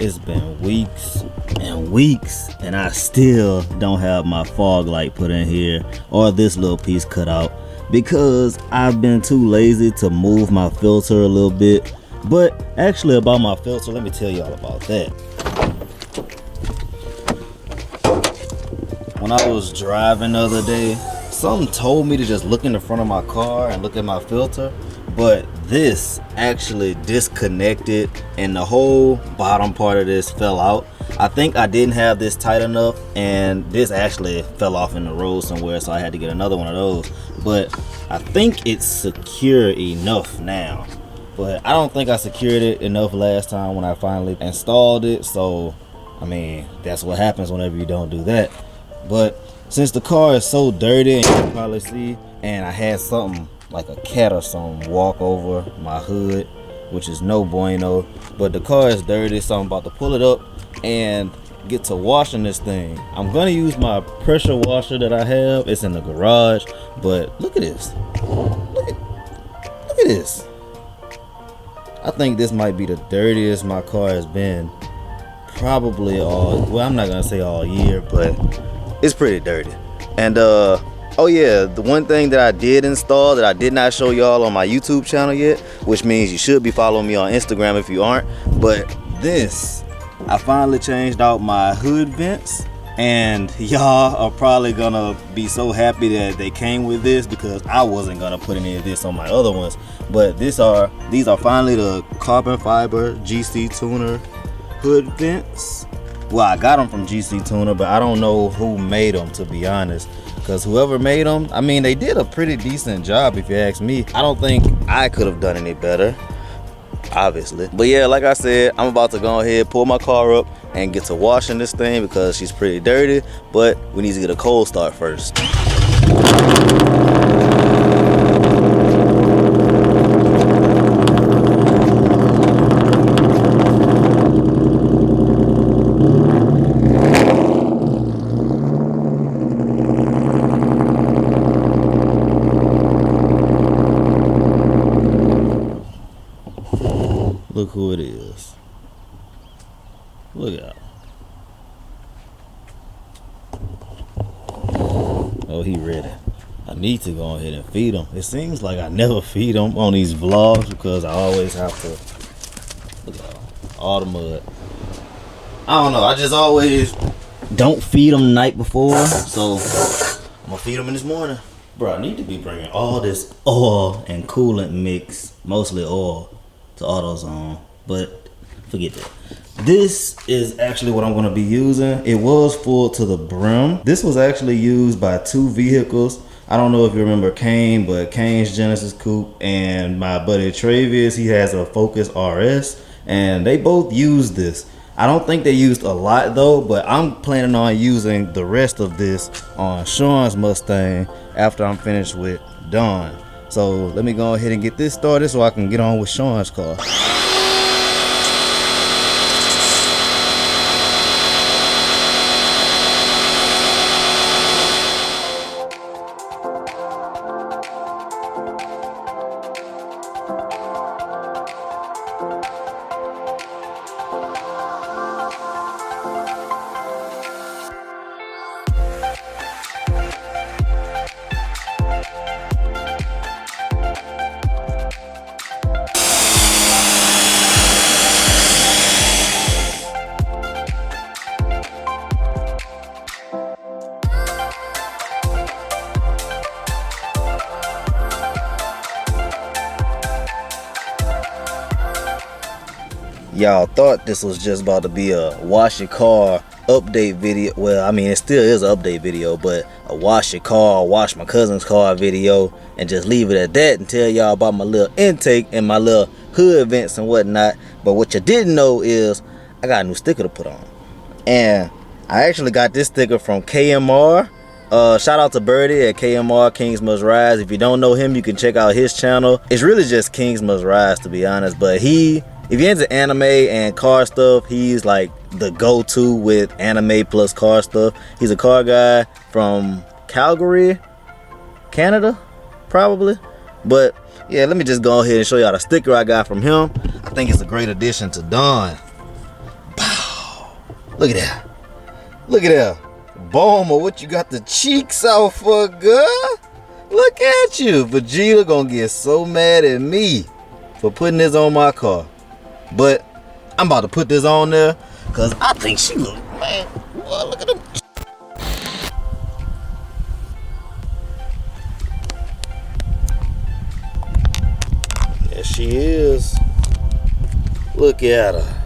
it's been weeks and weeks and I still don't have my fog light put in here or this little piece cut out because I've been too lazy to move my filter a little bit. But actually about my filter, let me tell y'all about that. When I was driving the other day, something told me to just look in the front of my car and look at my filter, but this actually disconnected and the whole bottom part of this fell out. I think I didn't have this tight enough and this actually fell off in the road somewhere, so I had to get another one of those. But I think it's secure enough now. But I don't think I secured it enough last time when I finally installed it. So, I mean, that's what happens whenever you don't do that. But since the car is so dirty, and you can probably see, and I had something like a cat or something walk over my hood, which is no bueno. But the car is dirty, so I'm about to pull it up and get to washing this thing. I'm gonna use my pressure washer that I have. It's in the garage. But look at this. Look at this. I think this might be the dirtiest my car has been probably all, well, I'm not gonna say all year, but it's pretty dirty. And oh yeah, the one thing that I did install that I did not show y'all on my YouTube channel yet, which means you should be following me on Instagram if you aren't, but this, I finally changed out my hood vents. And y'all are probably gonna be so happy that they came with this because I wasn't gonna put any of this on my other ones. But these are finally the carbon fiber GC Tuner hood vents. Well, I got them from GC Tuner, but I don't know who made them, to be honest. Because whoever made them, I mean, they did a pretty decent job if you ask me. I don't think I could have done any better, obviously. But yeah, like I said, I'm about to go ahead, pull my car up and get to washing this thing because she's pretty dirty, but we need to get a cold start first. Look who it is. Look out. Oh, he ready. I need to go ahead and feed him. It seems like I never feed him on these vlogs because I always have to, look out, all the mud. I don't know, I just always don't feed them the night before, so I'm gonna feed them in this morning. Bro, I need to be bringing all this oil and coolant mix, mostly oil, to AutoZone, but forget that. This is actually what I'm going to be using. It was full to the brim. This was actually used by two vehicles. I don't know if you remember Kane, but Kane's Genesis Coupe and my buddy Travis, he has a Focus RS, and they both used this. I don't think they used a lot though, but I'm planning on using the rest of this on Sean's Mustang after I'm finished with Dawn. So let me go ahead and get this started so I can get on with Sean's car. Y'all thought this was just about to be a wash your car update video. Well, I mean, it still is an update video, but a wash your car, wash my cousin's car video, and just leave it at that and tell y'all about my little intake and my little hood events and whatnot. But what you didn't know is I got a new sticker to put on. And I actually got this sticker from KMR. Shout out to Birdie at KMR, Kings Must Rise. If you don't know him, you can check out his channel. It's really just Kings Must Rise, to be honest. But if you're into anime and car stuff, he's like the go-to with anime plus car stuff. He's a car guy from Calgary, Canada, probably. But yeah, let me just go ahead and show y'all the sticker I got from him. I think it's a great addition to Dawn. Bow. Look at that. Look at that. Bomber, what you got the cheeks out for, girl? Look at you. Vegeta gonna get so mad at me for putting this on my car. But I'm about to put this on there because I think she look, man. Boy, look at them. There she is. Look at her.